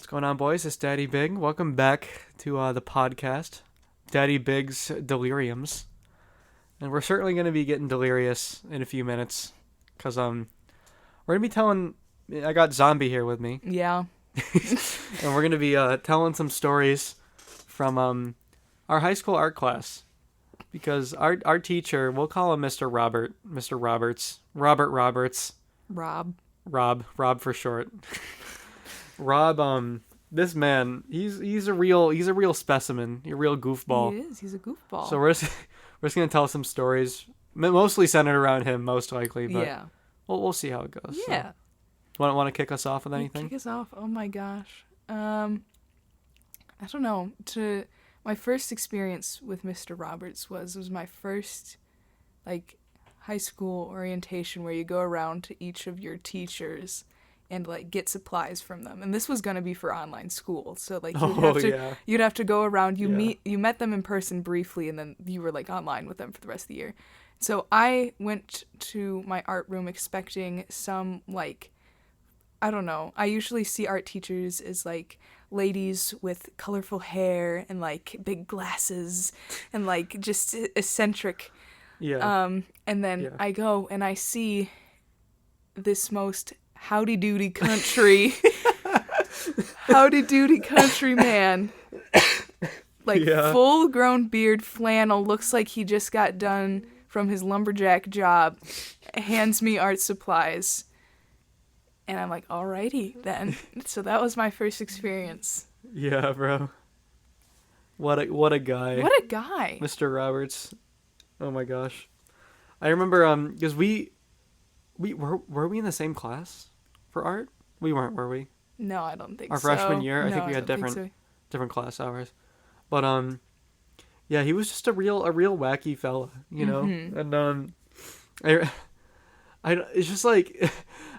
What's going on, boys? It's Daddy Big. Welcome back to the podcast, Daddy Big's Deliriums. And we're certainly going to be getting delirious in a few minutes, because we're going to be telling... I got Zombie here with me. Yeah. And we're going to be telling some stories from our high school art class. Because our teacher, we'll call him Mr. Robert. Mr. Roberts. Robert Roberts. Rob for short. Rob, this man, he's a real specimen, a real goofball. He is. He's a goofball. So we're just gonna tell some stories, mostly centered around him, most likely. But yeah. We'll see how it goes. Yeah. So, want to kick us off with anything? Kick us off. Oh my gosh. I don't know. My first experience with Mr. Roberts was my first, high school orientation where you go around to each of your teachers and get supplies from them. And this was going to be for online school. So you'd have to go around, you met them in person briefly, and then you were online with them for the rest of the year. So I went to my art room expecting some I don't know. I usually see art teachers as ladies with colorful hair and big glasses and just eccentric. Yeah. And then I go and I see this most howdy doody country man, full grown beard, flannel, looks like he just got done from his lumberjack job, hands me art supplies, and I'm like, alrighty then. So that was my first experience. Yeah, bro. What a guy. What a guy. Mr. Roberts. Oh my gosh. I remember because we were we in the same class for art? We weren't, were we? No, I don't think so. Our freshman year, I think we had different class hours. But yeah, he was just a real wacky fella, you know. Mm-hmm. And it's just I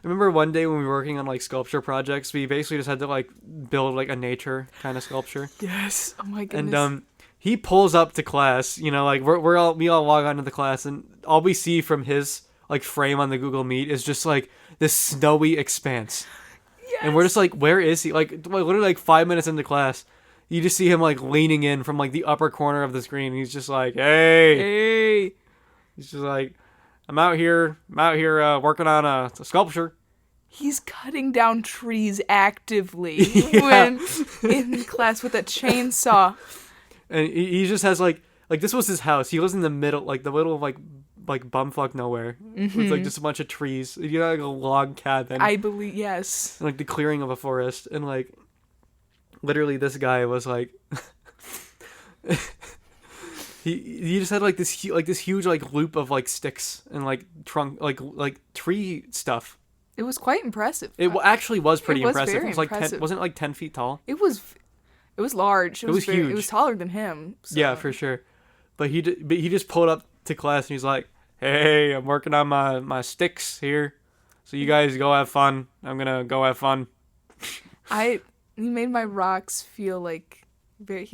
remember one day when we were working on sculpture projects, we basically just had to build a nature kind of sculpture. Yes. Oh my goodness. And he pulls up to class, you know, we all log onto the class, and all we see from his frame on the Google Meet is just this snowy expanse. Yes. And we're just where is he? Literally 5 minutes into class, you just see him leaning in from the upper corner of the screen. He's just hey. He's just I'm out here working on a sculpture. He's cutting down trees actively Yeah. when in class with a chainsaw. And he just has this was his house. He lives in the middle, the middle of bumfuck nowhere, with just a bunch of trees. You got a log cabin. I believe, yes. And, the clearing of a forest, and literally this guy was he just had this huge loop of sticks and trunk tree stuff. It was quite impressive. It actually was pretty impressive. Very it was impressive. 10, wasn't it 10 feet tall? It was large. It was huge. It was taller than him. So. Yeah, for sure. But he just pulled up to class and he's like, "Hey, I'm working on my sticks here, so you guys go have fun. I'm gonna go have fun." He made my rocks feel he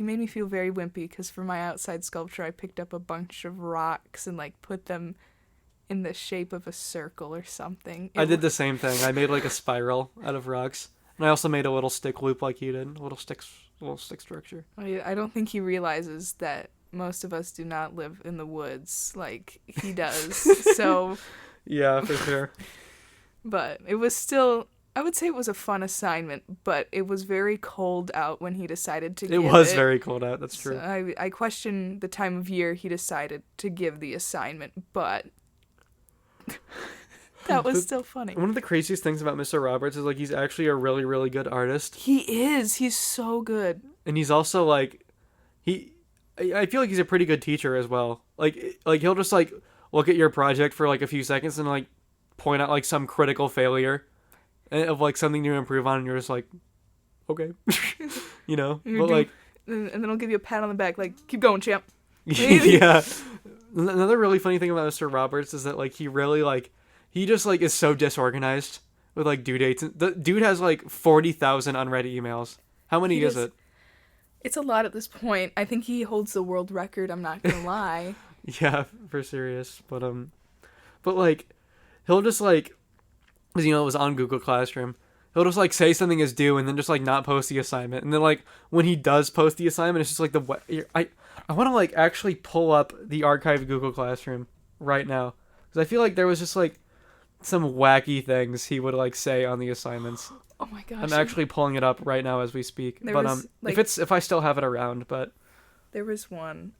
made me feel very wimpy, because for my outside sculpture I picked up a bunch of rocks and put them in the shape of a circle or something. I did the same thing. I made a spiral out of rocks, and I also made a little stick loop like you did, a little stick structure. I don't think he realizes that most of us do not live in the woods like he does. So yeah, for sure. But it was still, I would say it was a fun assignment, but it was very cold out when he decided to give it. It was very cold out, that's true. So I question the time of year he decided to give the assignment, but that was still funny. One of the craziest things about Mr. Roberts is he's actually a really, really good artist. He is. He's so good. And he's also I feel he's a pretty good teacher as well. He'll just look at your project for a few seconds and point out some critical failure of something to improve on, and you're just okay. You know? But and then I'll give you a pat on the back, keep going, champ. Yeah. Another really funny thing about Mr. Roberts is that he really he just is so disorganized with due dates. The dude has 40,000 unread emails. How many is it? It's a lot at this point. I think he holds the world record, I'm not gonna lie. Yeah, for serious. But he'll just because it was on Google Classroom, he'll just like say something is due and then just like not post the assignment, and then like when he does post the assignment, it's just like I want to like actually pull up the archived Google Classroom right now because I feel like there was just like some wacky things he would like say on the assignments. Oh my gosh. I'm actually pulling it up right now as we speak. There But was, like, if I still have it around, but there was one.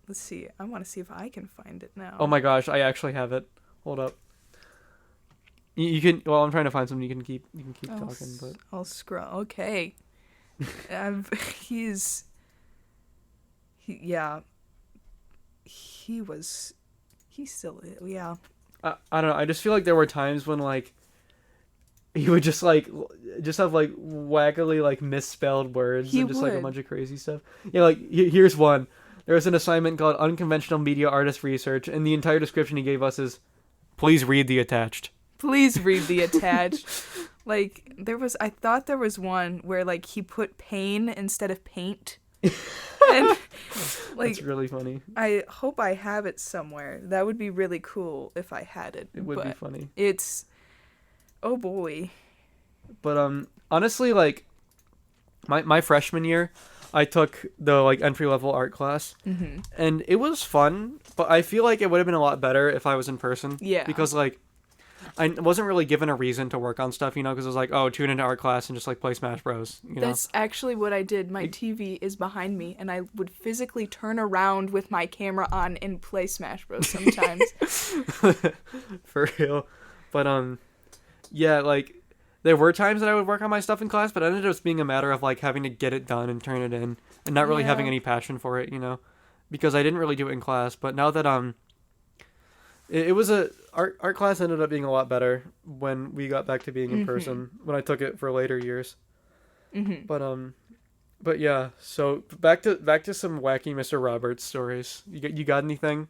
Let's see. I want to see if I can find it now. oh my gosh, I actually have it. Hold up. You can. Well, I'm trying to find something. You can keep talking, but I'll scroll. Okay. He's. Yeah. He was. He's still. Yeah. I don't know. I just feel like there were times when like he would just have like wackily like misspelled words and just like a bunch of crazy stuff. Yeah, like here's one. There was an assignment called Unconventional Media Artist Research, and the entire description he gave us is, "Please read the attached." Please read the attached. Like, I thought there was one where, like, he put pain instead of paint. And, like, that's really funny. I hope I have it somewhere. That would be really cool if I had it. It would be funny. It's, oh boy. But, honestly, like, my freshman year, I took the, like, entry-level art class. Mm-hmm. And it was fun, but I feel like it would have been a lot better if I was in person. Yeah. Because, like, I wasn't really given a reason to work on stuff, you know, because it was like, oh, tune into art class and just, like, play Smash Bros, you know? That's actually what I did. My TV is behind me, and I would physically turn around with my camera on and play Smash Bros sometimes. For real. But, yeah, like, there were times that I would work on my stuff in class, but it ended up just being a matter of, like, having to get it done and turn it in, and not really having any passion for it, you know? Because I didn't really do it in class, but now that, it was art class ended up being a lot better when we got back to being in person, when I took it for later years. Mm-hmm. But yeah, so back to some wacky Mr. Roberts stories. You got anything?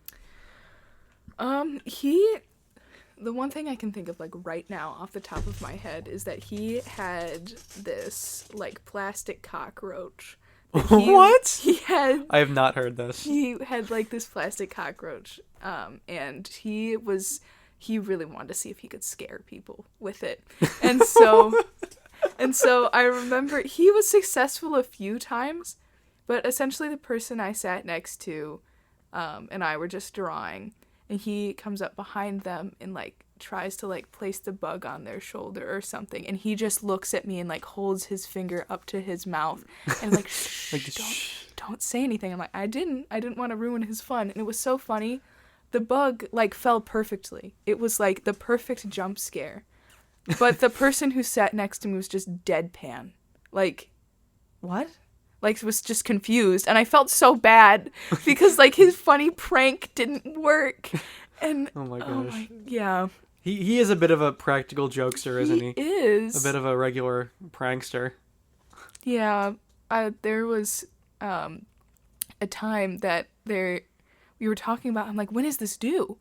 The one thing I can think of, like, right now off the top of my head is that he had this, like, plastic cockroach. What? I have not heard this. He had, like, this plastic cockroach, and he really wanted to see if he could scare people with it. And so I remember he was successful a few times, but essentially the person I sat next to, and I were just drawing, and he comes up behind them and, like, tries to, like, place the bug on their shoulder or something, and he just looks at me and, like, holds his finger up to his mouth and, like, shh, like, don't say anything. I'm like, I didn't want to ruin his fun. And it was so funny. The bug, like, fell perfectly. It was, like, the perfect jump scare. But the person who sat next to me was just deadpan. Like, what? Like, was just confused. And I felt so bad because, like, his funny prank didn't work. And oh my gosh. Yeah. He is a bit of a practical jokester, isn't he? He is. A bit of a regular prankster. Yeah. There was a time that we were talking about, I'm like, when is this due?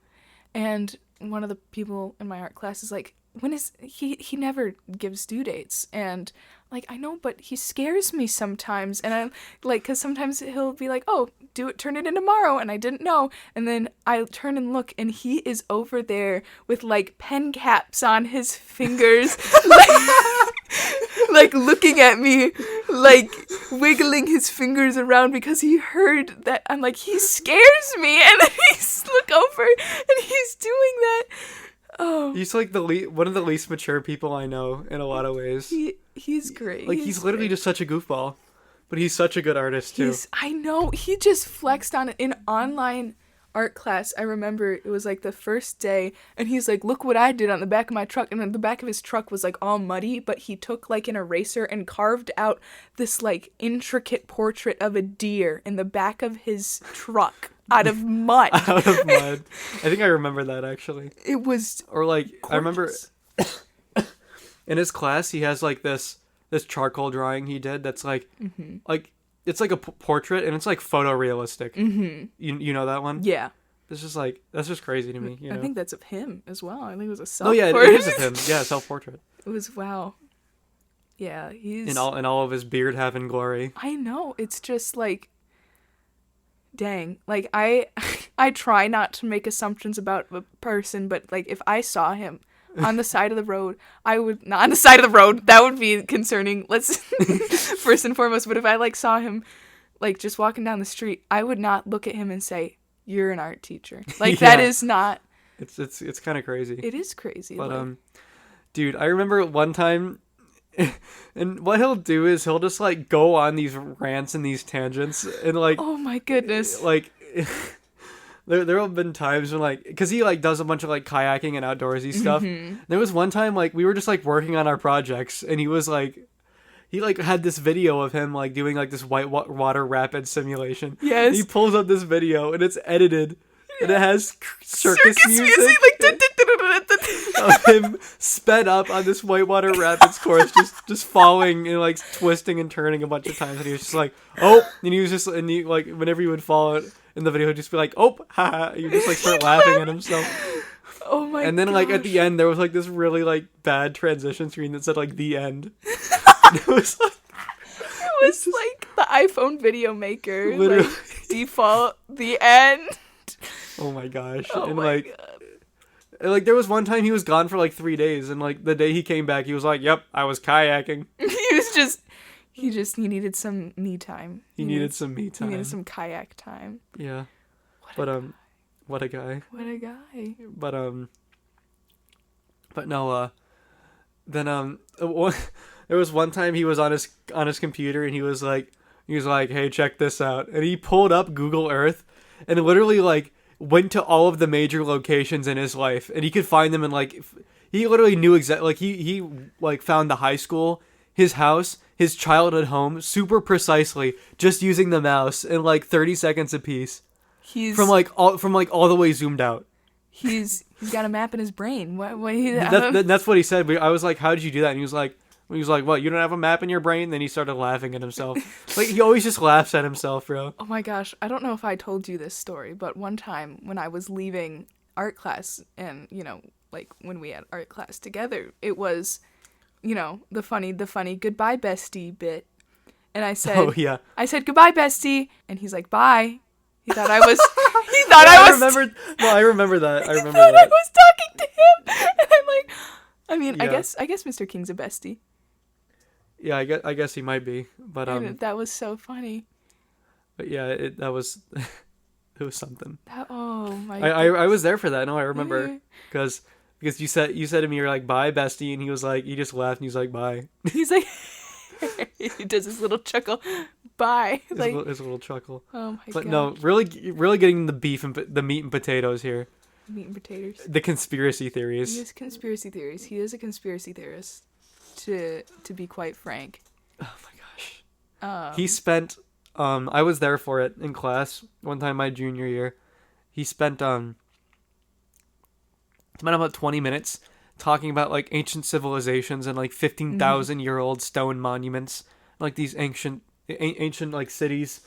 And one of the people in my art class is like, when is he never gives due dates. And like, I know, but he scares me sometimes. And I'm like, because sometimes he'll be like, oh, turn it in tomorrow. And I didn't know. And then I turn and look, and he is over there with like pen caps on his fingers, like looking at me, like wiggling his fingers around because he heard that I'm like, he scares me. And then he's look over and he's doing that. Oh, he's like one of the least mature people I know in a lot of ways. He's great. Like he's literally just such a goofball, but he's such a good artist too. I know. He just flexed on it in online art class. I remember it was like the first day, and he's like, "Look what I did on the back of my truck." And then the back of his truck was like all muddy, but he took like an eraser and carved out this like intricate portrait of a deer in the back of his truck. Out of mud. Out of mud. I think I remember that, actually. It was Or, like, gorgeous. I remember in his class, he has, like, this charcoal drawing he did that's, like, like it's like a portrait, and it's, like, photorealistic. Mm-hmm. You know that one? Yeah. It's just, like, that's just crazy to me, you know? I think that's of him as well. I think it was a self-portrait. Oh, yeah, it is of him. Yeah, self-portrait. It was, wow. Yeah, he's... In all of his beard having glory. I know. It's just, like... Dang, like I try not to make assumptions about a person, but like if I saw him, on the side of the road, I would not on the side of the road. That would be concerning. Let's first and foremost. But if I like saw him, like just walking down the street, I would not look at him and say, "You're an art teacher." Like that is not. It's kind of crazy. It is crazy. But like, dude, I remember one time, and what he'll do is he'll just like go on these rants and these tangents, and like, oh my goodness, like. There have been times when like, cause he like does a bunch of like kayaking and outdoorsy stuff. There was one time like we were just like working on our projects, and he was like, he like had this video of him like doing like this white water rapid simulation. Yes. He pulls up this video and it's edited, and it has circus music like of him sped up on this whitewater rapids course, just falling and like twisting and turning a bunch of times, and he was just like, oh, and he was just, and he like whenever he would fall in the video, he'd just be like, oh, haha, you just like start laughing at himself. Oh my! And then gosh. like at the end, there was like this really like bad transition screen that said like the end. It was like. It was like the iPhone video maker, Literally. like default, the end. Oh my gosh! Oh and my like, God. like there was one time he was gone for like 3 days, and like the day he came back, he was like, "Yep, I was kayaking." He needed some me time. He needed some me time. He needed some kayak time. Yeah, What a what a guy. What a guy. But no. Then there was one time he was on his computer, and he was like, "Hey, check this out," and he pulled up Google Earth, and literally like went to all of the major locations in his life, and he could find them in like he literally knew exactly, like he like found the high school, his house, his childhood home super precisely, just using the mouse in like 30 seconds apiece. From all the way zoomed out. He's got a map in his brain. That's what he said. I was like, "How did you do that?" And he was like, "What? You don't have a map in your brain?" Then he started laughing at himself. Like he always just laughs at himself, bro. Oh my gosh, I don't know if I told you this story, but one time when I was leaving art class, and like when we had art class together, it was, the funny goodbye bestie bit, and I said, "Oh yeah," I said goodbye bestie, and he's like bye. He thought I was. He thought I was. I remember that. I thought I was talking to him, and I'm like, I mean, Yeah. I guess Mr. King's a bestie. Yeah, I guess he might be, but And that was so funny. but yeah, that was it was something. Oh my! I was there for that. No, I remember because you said to me, you're like, "Bye, bestie," and he just laughed and he was like, "Bye." He's like, he does his little chuckle. Bye. His little chuckle. Oh my god. But no, really getting the meat and potatoes here. Meat and potatoes. The conspiracy theories. He is conspiracy theories. He is a conspiracy theorist. To be quite frank. Oh my gosh. He spent I was there for it in class one time my junior year. He spent about 20 minutes talking about like ancient civilizations and like 15,000-year-old stone monuments, like these ancient like cities,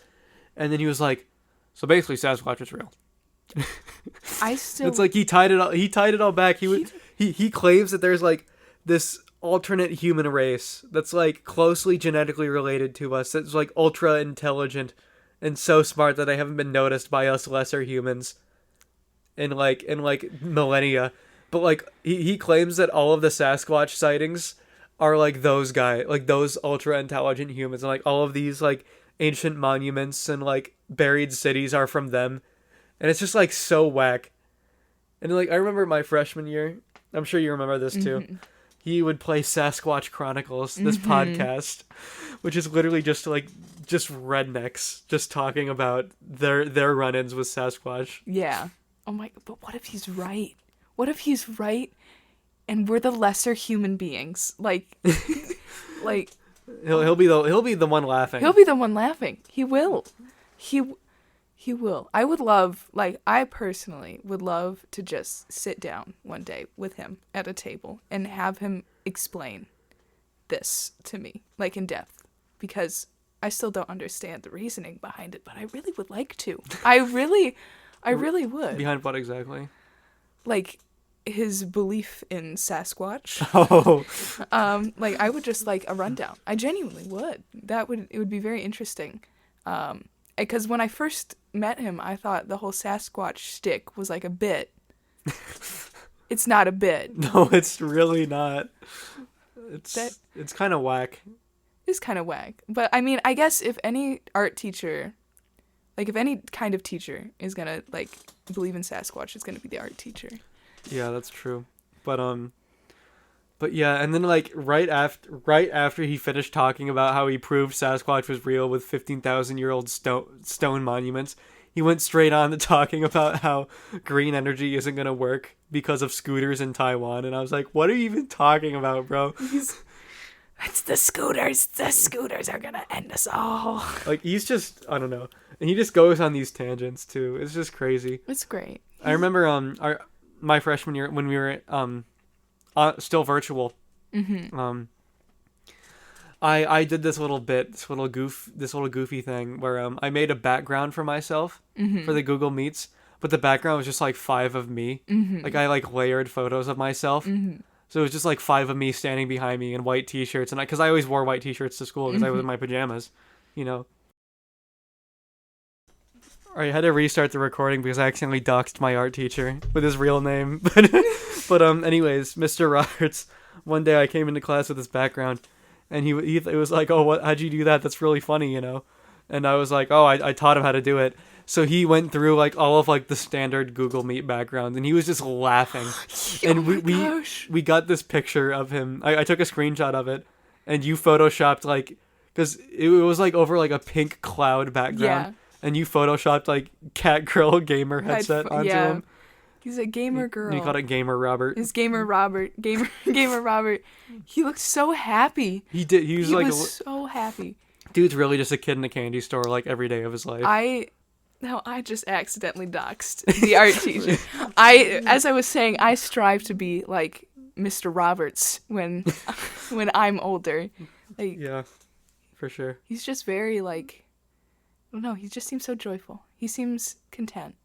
and then he was like, so basically Sasquatch is real. It's like he tied it all back. He claims that there's like this alternate human race that's like closely genetically related to us, that's like ultra intelligent and so smart that they haven't been noticed by us lesser humans in like millennia. But like he claims that all of the Sasquatch sightings are like those guys, like those ultra intelligent humans, and like all of these like ancient monuments and like buried cities are from them. And it's just like so whack. And like I remember my freshman year, I'm sure you remember this too. He would play Sasquatch Chronicles, this podcast, which is literally just rednecks just talking about their run-ins with Sasquatch. Yeah. Oh my, but what if he's right? What if he's right and we're the lesser human beings? Like he'll be the one laughing. He'll be the one laughing. He will. He will. I personally would love to just sit down one day with him at a table and have him explain this to me, like in depth, because I still don't understand the reasoning behind it, but I really would like to. I really would. Behind what exactly? Like his belief in Sasquatch. Oh. Like I would just like a rundown. I genuinely would. It would be very interesting. Because when I first met him, I thought the whole Sasquatch shtick was like a bit. It's not a bit. No, it's really not. It's kind of whack. It's kind of whack. But I mean, I guess if any art teacher, like if any kind of teacher is gonna like believe in Sasquatch, it's gonna be the art teacher. Yeah, that's true. But yeah, and then like right after he finished talking about how he proved Sasquatch was real with 15,000-year-old stone monuments, he went straight on to talking about how green energy isn't gonna work because of scooters in Taiwan, and I was like, "What are you even talking about, bro?" It's the scooters. The scooters are gonna end us all. Like he's just, I don't know, and he just goes on these tangents too. It's just crazy. It's great. I remember my freshman year when we were still virtual. Mm-hmm. I did this little goofy thing where I made a background for myself for the Google Meets, but the background was just like 5 of me. Like I like layered photos of myself. So it was just like 5 of me standing behind me in white t-shirts, and because I always wore white t-shirts to school because I was in my pajamas, you know. I had to restart the recording because I accidentally doxed my art teacher with his real name. But anyways, Mr. Roberts, one day I came into class with his background, and he it was like, "Oh, how'd you do that? That's really funny, you know." And I was like, "Oh, I taught him how to do it." So he went through like all of like the standard Google Meet backgrounds, and he was just laughing. And we got this picture of him. I took a screenshot of it, and you photoshopped like, because it was like over like a pink cloud background, and you photoshopped like cat girl gamer headset onto him. He's a gamer girl. And you called it Gamer Robert. It's Gamer Robert. Gamer Robert. He looked so happy. He did. He was so happy. Dude's really just a kid in a candy store like every day of his life. I just accidentally doxed the art teacher. As I was saying, I strive to be like Mr. Roberts when I'm older. Like, yeah, for sure. He's just very like, I don't know. He just seems so joyful. He seems content.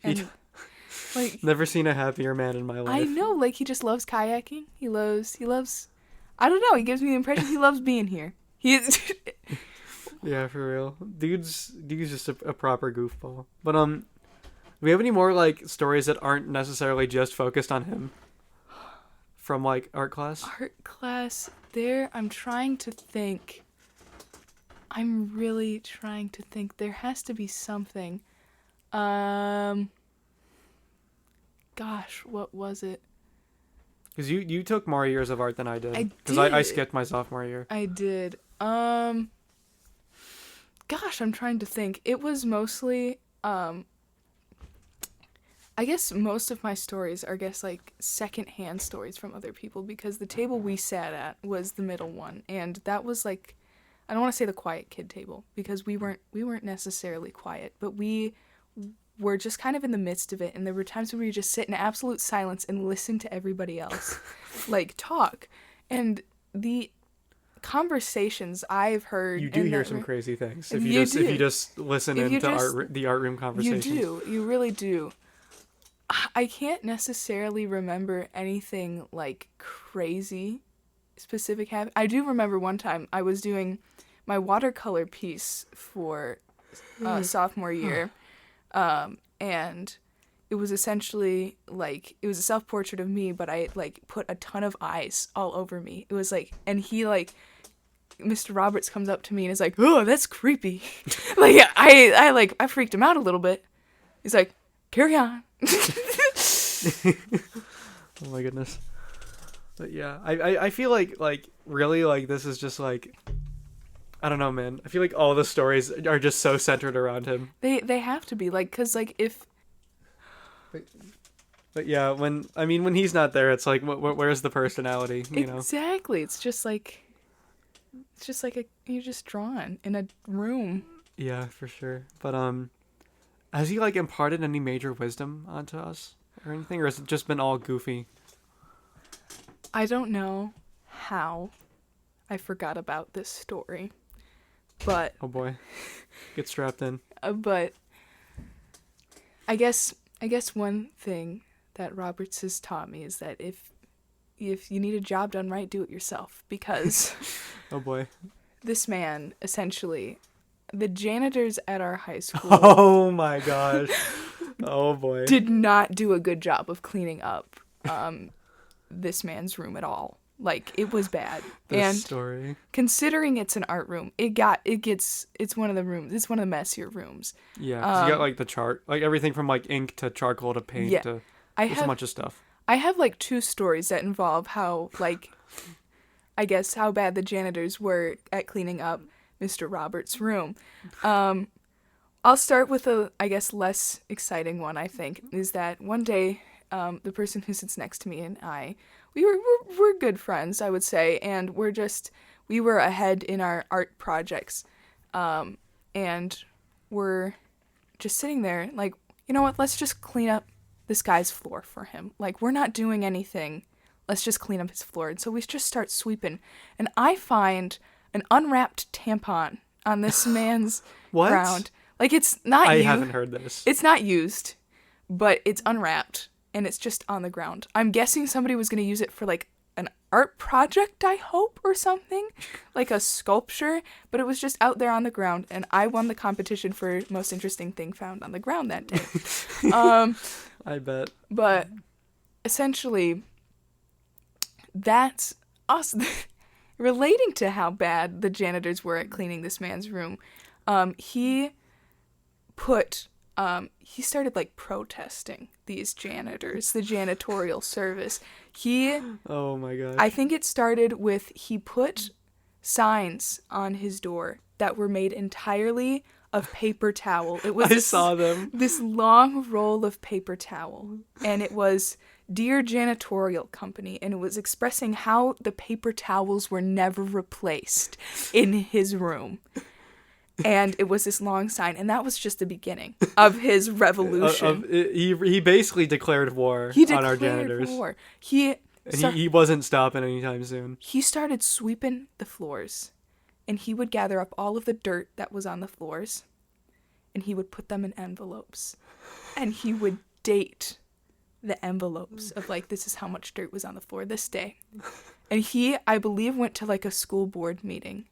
And like, never seen a happier man in my life. I know. Like he just loves kayaking. He loves. I don't know. He gives me the impression he loves being here. Yeah, for real. Dude's just a proper goofball. But do we have any more like stories that aren't necessarily just focused on him from like art class? Art class. I'm trying to think. I'm really trying to think. There has to be something. Gosh, what was it? Because you took more years of art than I did. Because I skipped my sophomore year. I did. Gosh, I'm trying to think. It was mostly, I guess most of my stories are, like, secondhand stories from other people, because the table we sat at was the middle one, and that was, like, I don't want to say the quiet kid table, because we weren't necessarily quiet, but we were just kind of in the midst of it, and there were times where we would just sit in absolute silence and listen to everybody else, like, talk, and the conversations I've heard. You do hear some crazy things if you just listen into the art room conversations. You really do. I can't necessarily remember anything like crazy specific happen. I do remember one time I was doing my watercolor piece for sophomore year, and it was essentially like, it was a self-portrait of me, but I like put a ton of eyes all over me. It was like, and he like, Mr. Roberts comes up to me and is like, "Oh, that's creepy." Like I freaked him out a little bit. He's like, "Carry on." Oh my goodness. But yeah, I feel like really like this is just like, I don't know, man. I feel like all the stories are just so centered around him. They have to be, like, cause like if. But yeah, when he's not there, it's like, where's the personality? You know? Exactly. It's just like you're just drawn in a room. Yeah, for sure. But has he like imparted any major wisdom onto us or anything, or has it just been all goofy? I don't know how I forgot about this story, but oh boy, get strapped in. But I guess one thing that Roberts has taught me is that if you need a job done right, do it yourself, because oh boy, this man essentially, the janitors at our high school, oh my gosh, oh boy, did not do a good job of cleaning up this man's room at all. Like, it was bad. This and story. considering it's an art room, it's one of the rooms. It's one of the messier rooms. Yeah, 'cause you got like the chart, like everything from like ink to charcoal to paint Yeah. to I there's a bunch of stuff. I have like 2 stories that involve how, like, I guess how bad the janitors were at cleaning up Mr. Roberts' room. I'll start with a, I guess, less exciting one, I think, is that one day, the person who sits next to me and we're good friends, I would say, and we were ahead in our art projects, and we're just sitting there, like, you know what, let's just clean up this guy's floor for him. Like, we're not doing anything. Let's just clean up his floor. And so we just start sweeping. And I find an unwrapped tampon on this man's What? ground. Like, it's not I haven't heard this. It's not used, but it's unwrapped. And it's just on the ground. I'm guessing somebody was going to use it for, like, an art project, I hope, or something. Like a sculpture. But it was just out there on the ground. And I won the competition for most interesting thing found on the ground that day. I bet. But essentially, that's us relating to how bad the janitors were at cleaning this man's room. He started like protesting these janitors, the janitorial service. Oh my god. I think it started with he put signs on his door that were made entirely of paper towel. It was I saw them. This long roll of paper towel, and it was Dear Janitorial Company, and it was expressing how the paper towels were never replaced in his room. And it was this long sign, and that was just the beginning of his revolution. He basically declared war on our janitors. War. He wasn't stopping anytime soon. He started sweeping the floors, and he would gather up all of the dirt that was on the floors, and he would put them in envelopes, and he would date the envelopes of, like, this is how much dirt was on the floor this day. And he, I believe, went to, like, a school board meeting.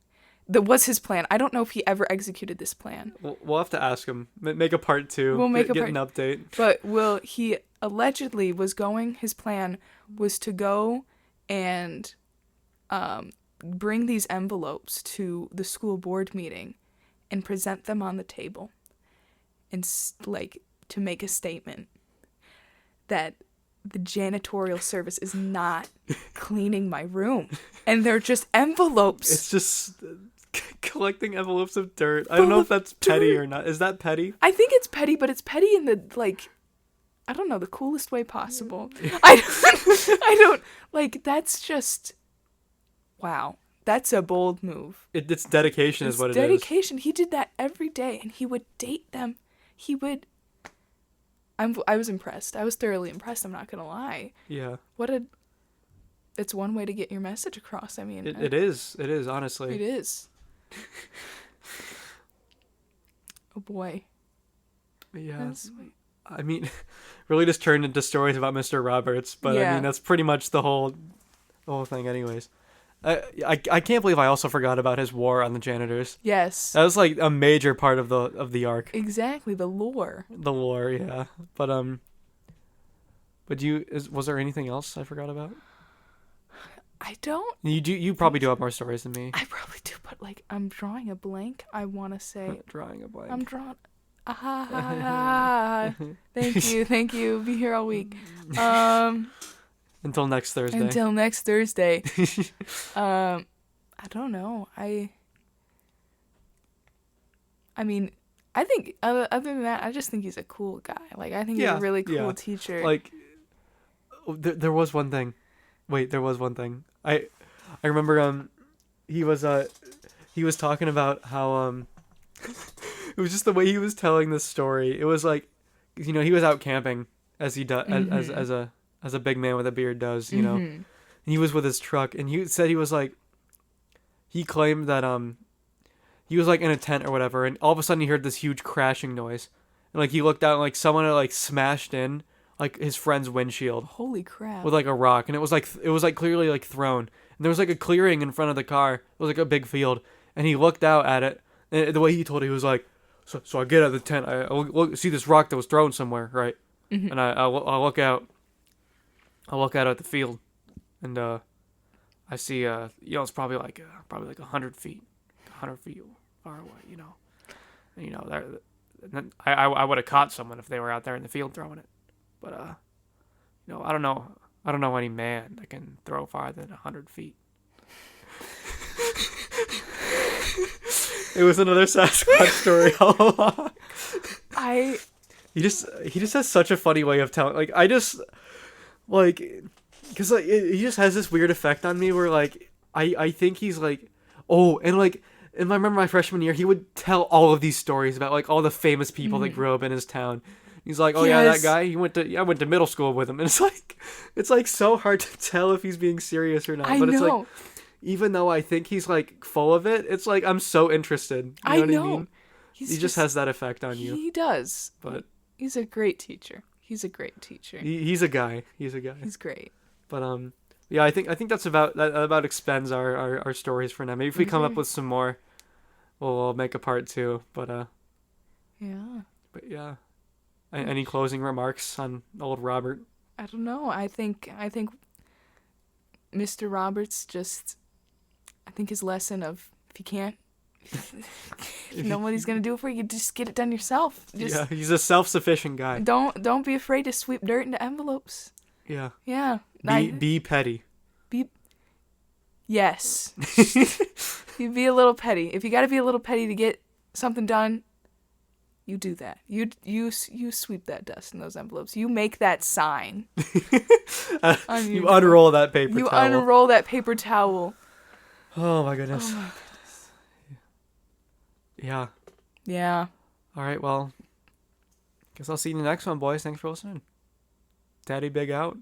That was his plan. I don't know if he ever executed this plan. We'll have to ask him. Make a part 2. We'll make get an update. But he allegedly his plan was to go and bring these envelopes to the school board meeting and present them on the table and like to make a statement that the janitorial service is not cleaning my room, and they're just envelopes. It's just collecting envelopes of dirt. I don't know if that's petty or not. Is that petty? I think it's petty, but it's petty in the, like, I don't know, the coolest way possible. I don't, like, that's just, wow. That's a bold move. It's dedication is what it is. Dedication. He did that every day, and he would date them. I was impressed. I was thoroughly impressed, I'm not gonna lie. Yeah. It's one way to get your message across. I mean, it is, honestly. It is. Oh boy. Yeah. I mean, really just turned into stories about Mr. Roberts, but yeah. I mean, that's pretty much the whole thing anyways. I can't believe I also forgot about his war on the janitors. Yes. That was like a major part of the arc. Exactly, the lore. The lore, yeah. But was there anything else I forgot about? I don't. You probably do have more stories than me. I probably do, but like I'm drawing a blank. I want to say drawing a blank. I'm drawing. Thank you. Be here all week. Until next Thursday. I don't know. I mean, I think other than that, I just think he's a cool guy. Like, I think he's a really cool teacher. Like, there was one thing. Wait, there was one thing. I remember he was talking about how it was just the way he was telling this story. It was like, he was out camping as he does as a big man with a beard does, know. And he was with his truck, and he said he claimed that he was like in a tent or whatever, and all of a sudden he heard this huge crashing noise, and like he looked out and like someone had like smashed in like his friend's windshield. Holy crap! With like a rock, and it was like clearly like thrown, and there was like a clearing in front of the car. It was like a big field, and he looked out at it, and the way he told it, he was like, so I get out of the tent, I see this rock that was thrown somewhere, right? And I look out. I look out at the field, and I see it's probably like 100 feet, 100 feet far away. And, and then I would have caught someone if they were out there in the field throwing it. But I don't know. I don't know any man that can throw farther than 100 feet. It was another Sasquatch story all along. He just has such a funny way of telling. Like I just like because like he just has this weird effect on me where like I think he's like and like. And I remember my freshman year, he would tell all of these stories about like all the famous people that grew up in his town. He's like, yeah, that guy. I went to middle school with him, and it's like so hard to tell if he's being serious or not. But it's like, even though I think he's like full of it, it's like I'm so interested. You know what I mean? He just has that effect on you. He does. But he's a great teacher. He's a He's a guy. He's great. But yeah, I think that about expends our stories for now. Maybe if we come up with some more, we'll make a part 2. But yeah. But yeah. Any closing remarks on old Robert? I don't know. I think Mr. Roberts I think his lesson of if you can't, if nobody's gonna do it for you, just get it done yourself. Yeah, he's a self-sufficient guy. Don't be afraid to sweep dirt into envelopes. Yeah. Yeah. Be petty. Yes. You be a little petty. If you got to be a little petty to get something done, you do that. You sweep that dust in those envelopes. You make that sign. You unroll that paper towel. You unroll that paper towel. Oh my goodness. Yeah. Yeah. All right, well, guess I'll see you in the next one, boys. Thanks for listening. Daddy Big out.